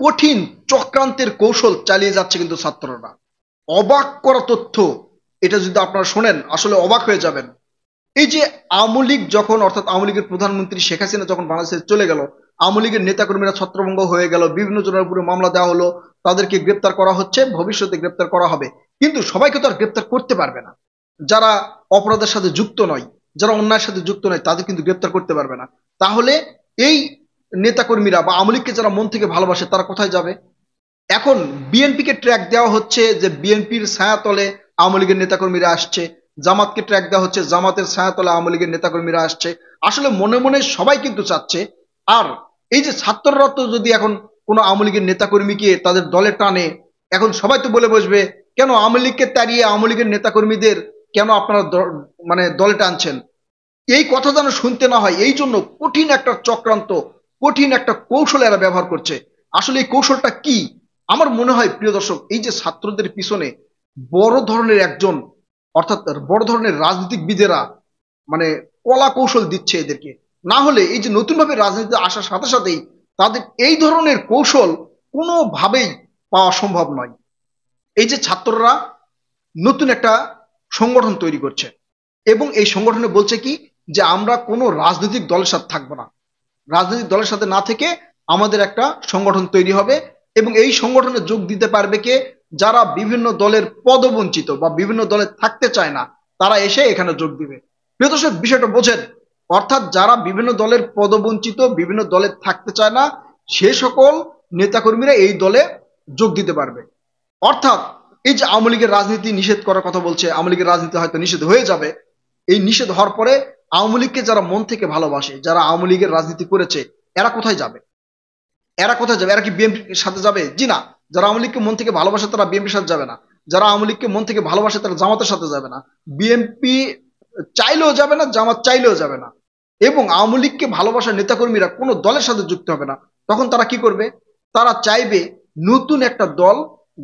কঠিন চক্রান্তের কৌশল চালিয়ে যাচ্ছে কিন্তু ছাত্ররা। অবাক করা তথ্য, এটা যদি আপনারা শোনেন আসলে অবাক হয়ে যাবেন। এই যে আওয়ামী লীগ যখন, অর্থাৎ আওয়ামী লীগের প্রধানমন্ত্রী শেখ হাসিনা যখন বাংলাদেশে চলে গেল, আওয়ামী লীগের নেতাকর্মীরা ছত্রভঙ্গ হয়ে গেল, বিভিন্ন জনের উপরে মামলা দেওয়া হলো, তাদেরকে গ্রেপ্তার করা হচ্ছে, ভবিষ্যতে গ্রেপ্তার করা হবে। কিন্তু সবাইকে তো আর গ্রেপ্তার করতে পারবে না। যারা অপরাধের সাথে যুক্ত নয়, যারা অন্যায়ের সাথে যুক্ত নয়, তাদের কিন্তু গ্রেপ্তার করতে পারবে না। তাহলে এই নেতাকর্মীরা বা আওয়ামী লীগকে যারা মন থেকে ভালোবাসে তারা কোথায় যাবে? এখন বিএনপিকে ট্র্যাক দেওয়া হচ্ছে যে বিএনপির ছায়াতলে আওয়ামী লীগের নেতাকর্মীরা আসছে, জামাতকে ট্র্যাক দেওয়া হচ্ছে জামাতের ছায়াতলে আওয়ামী লীগের নেতাকর্মীরা আসছে। আসলে মনে মনে সবাই কিন্তু চাচ্ছে। আর এই যে ছাত্ররা তো যদি এখন কোনো আওয়ামী লীগের নেতাকর্মীকে তাদের দলে টানে, এখন সবাই তো বলে বসবে, কেন আওয়ামী লীগকে তাড়িয়ে আওয়ামী লীগের নেতাকর্মীদের কেন আপনারা মানে দলে টানছেন? এই কথা যেন শুনতে না হয়, এই জন্য কঠিন একটা চক্রান্ত, কঠিন একটা কৌশল এরা ব্যবহার করছে। আসলে এই কৌশলটা কি? আমার মনে হয় প্রিয় দর্শক, এই যে ছাত্রদের পিছনে বড় ধরনের একজন, অর্থাৎ বড় ধরনের রাজনীতিবিদেরা মানে কলা কৌশল দিচ্ছে এদেরকে। না হলে এই যে নতুনভাবে রাজনীতিতে আসার সাথে সাথেই তাদের এই ধরনের কৌশল কোনোভাবেই পাওয়া সম্ভব নয়। এই যে ছাত্ররা নতুন একটা সংগঠন তৈরি করছে এবং এই সংগঠনে বলছে কি, যে আমরা কোনো রাজনৈতিক দলের সাথে থাকবো না, রাজনৈতিক দলের সাথে না থেকে আমাদের একটা সংগঠন তৈরি হবে এবং এই সংগঠনে যোগ দিতে পারবে কে? যারা বিভিন্ন দলের পদবঞ্চিত বা বিভিন্ন দলে থাকতে চায় না, তারা এসে এখানে যোগ দিবে। প্রিয় দর্শক, বিষয়টা বোঝেন। অর্থাৎ যারা বিভিন্ন দলের পদবঞ্চিত, বিভিন্ন দলে থাকতে চায় না, সে সকল নেতাকর্মীরা এই দলে যোগ দিতে পারবে। অর্থাৎ এই যে আওয়ামী লীগের রাজনীতি নিষেধ করার কথা বলছে, আওয়ামী লীগের রাজনীতি হয়তো নিষেধ হয়ে যাবে। এই নিষেধ হওয়ার পরে আওয়ামী লীগকে যারা মন থেকে ভালোবাসে, যারা আওয়ামী লীগের রাজনীতি করেছে, এরা কোথায় যাবে? এরা কোথায় যাবে? এরা কি বিএনপির সাথে যাবে? জি না। যারা আওয়ামী লীগকে মন থেকে ভালোবাসে তারা বিএনপির সাথে যাবে না। যারা আওয়ামী লীগকে মন থেকে ভালোবাসে তারা জামাতের সাথে যাবে না। বিএনপি চাইলেও যাবে না, জামাত চাইলেও যাবে না। এবং আওয়ামী লীগকে ভালোবাসার নেতাকর্মীরা কোনো দলের সাথে যুক্ত হবে না। তখন তারা কি করবে? তারা চাইবে নতুন একটা দল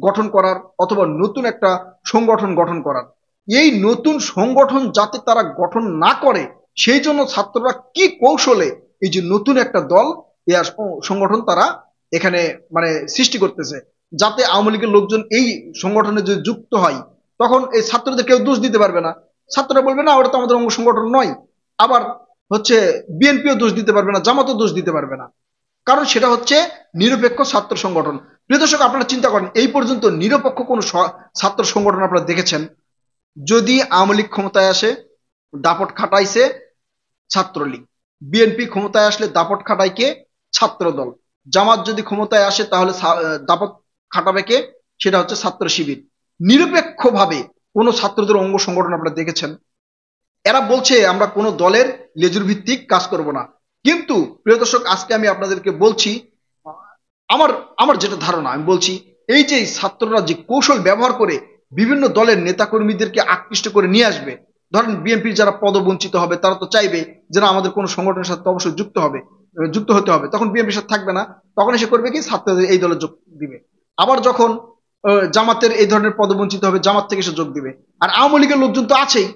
গঠন করার, অথবা নতুন একটা সংগঠন গঠন করার। এই নতুন সংগঠন যাতে তারা গঠন না করে, সেই জন্য ছাত্ররা কি কৌশলে এই যে নতুন একটা দল, সংগঠন তারা এখানে মানে সৃষ্টি করতেছে, যাতে আওয়ামী লীগের লোকজন এই সংগঠনে যদি যুক্ত হয়, তখন এই ছাত্রদের কেউ দোষ দিতে পারবে না। ছাত্ররা বলবে না ওটা তো আমাদের অঙ্গ সংগঠন নয়। আবার হচ্ছে বিএনপিও দোষ দিতে পারবে না, জামাতও দোষ দিতে পারবে না, কারণ সেটা হচ্ছে নিরপেক্ষ ছাত্র সংগঠন। প্রিয় দর্শক, আপনারা চিন্তা করেন, এই পর্যন্ত নিরপেক্ষ কোন ছাত্র সংগঠন আপনারা দেখেছেন? যদি আওয়ামী লীগ ক্ষমতায় আসে, দাপট খাটাইছে ছাত্রলীগ। বিএনপি ক্ষমতায় আসলে দাপট খাটায় কে? ছাত্র দল। জামাত যদি ক্ষমতায় আসে তাহলে দাপট খাটাবে কে? সেটা হচ্ছে ছাত্র শিবির। নিরপেক্ষভাবে কোন ছাত্রদের অঙ্গ সংগঠন আপনারা দেখেছেন? এরা বলছে আমরা কোনো দলের লেজুর ভিত্তিক কাজ করব না। কিন্তু প্রিয় দর্শক, আজকে আমি আপনাদেরকে বলছি, আমার আমার যেটা ধারণা আমি বলছি, এই যে ছাত্ররা যে কৌশল ব্যবহার করে বিভিন্ন দলের নেতাকর্মীদেরকে আকৃষ্ট করে নিয়ে আসবে। ধরেন বিএনপির যারা পদবঞ্চিত হবে তারা তো চাইবে যে না, আমাদের কোনো সংগঠনের সাথে অবশ্যই যুক্ত হতে হবে। তখন বিএনপির সাথে থাকবে না, তখন এসে করবে কি, ছাত্রদের এই দলে যোগ দিবে। আবার যখন জামাতের এই ধরনের পদবঞ্চিত হবে, জামাত থেকে এসে যোগ দিবে। আর আওয়ামী লীগের লোকজন তো আছেই,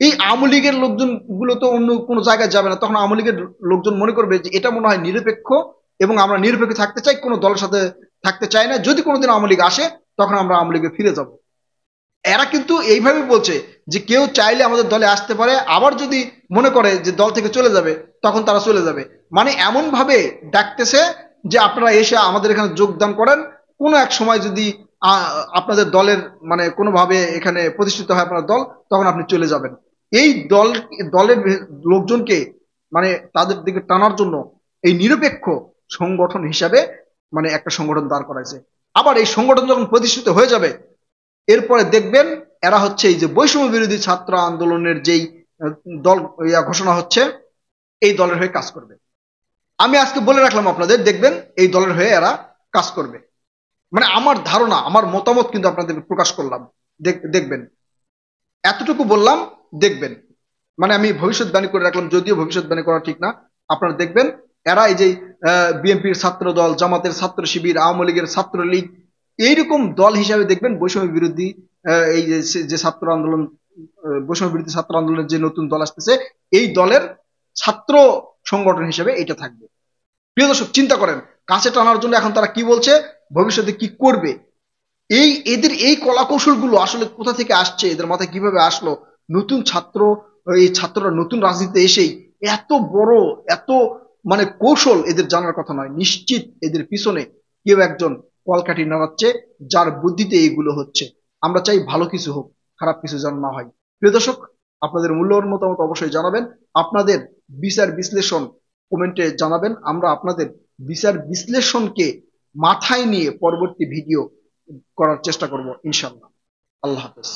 এই আওয়ামী লীগের লোকজন গুলো তো অন্য কোনো জায়গায় যাবে না। তখন আওয়ামী লীগের লোকজন মনে করবে যে এটা মনে হয় নিরপেক্ষ, এবং আমরা নিরপেক্ষ থাকতে চাই, কোনো দলের সাথে থাকতে চাই না। যদি কোনোদিন আওয়ামী লীগ আসে তখন আমরা আওয়ামী লীগে ফিরে যাব। এরা কিন্তু এইভাবে বলছে যে কেউ চাইলে আমাদের দলে আসতে পারে, আবার যদি মনে করে যে দল থেকে চলে যাবে তখন তারা চলে যাবে। মানে এমন ভাবে ডাকতেছে যে আপনারা এসে আমাদের এখানে যোগদান করেন, কোনো এক সময় যদি আপনাদের দলের মানে কোনোভাবে এখানে প্রতিষ্ঠিত হয় আপনার দল, তখন আপনি চলে যাবেন। এই দলের লোকজনকে মানে তাদের দিকে টানার জন্য এই নিরপেক্ষ সংগঠন হিসাবে মানে একটা সংগঠন দাঁড় করাইছে। আবার এই সংগঠন যখন প্রতিষ্ঠিত হয়ে যাবে, এরপরে দেখবেন এরা হচ্ছে এই যে বৈষম্য বিরোধী ছাত্র আন্দোলনের যেই দল ঘোষণা হচ্ছে, এই দলের হয়ে কাজ করবে। আমি আজকে বলে রাখলাম আপনাদের, দেখবেন এই দলের হয়ে এরা কাজ করবে। মানে আমার ধারণা, আমার মতামত কিন্তু আপনাদের প্রকাশ করলাম, দেখবেন। এতটুকু বললাম, দেখবেন। মানে আমি ভবিষ্যৎবাণী করে রাখলাম, যদিও ভবিষ্যৎবাণী করা ঠিক না। আপনারা দেখবেন এরা এই যে বিএনপির ছাত্র দল, জামাতের ছাত্র শিবির, আওয়ামী লীগের ছাত্রলীগ, এইরকম দল হিসাবে দেখবেন বৈষম্য বিরোধী এই যে ছাত্র আন্দোলন, বৈষম্য বিরোধী ছাত্র আন্দোলনের যে নতুন দল আসতেছে, এই দলের ছাত্র সংগঠন হিসেবে এটা থাকবে। প্রিয় দর্শক, চিন্তা করেন, কাছে টানার জন্য এখন তারা কি বলছে, ভবিষ্যতে কি করবে। এদের এই কলা কৌশলগুলো আসলে কোথা থেকে আসছে, এদের মাথায় কিভাবে আসলো? নতুন ছাত্র, এই ছাত্ররা নতুন রাজনীতিতে এসেই এত বড়, এত মানে কৌশল এদের জানার কথা নয়। নিশ্চিত এদের পিছনে কেউ একজন কলকাঠি নাড়াচ্ছে, যার বুদ্ধিতে এইগুলো হচ্ছে। আমরা চাই ভালো কিছু হোক, খারাপ কিছু যেন না হয়। প্রিয় দর্শক, আপনাদের মূল্যবান মতামত অবশ্যই জানাবেন। আপনাদের বিচার বিশ্লেষণ কমেন্টে জানাবেন। আমরা আপনাদের বিচার বিশ্লেষণকে মাথায় নিয়ে পরবর্তী ভিডিও করার চেষ্টা করব ইনশাল্লাহ। আল্লাহ হাফেজ।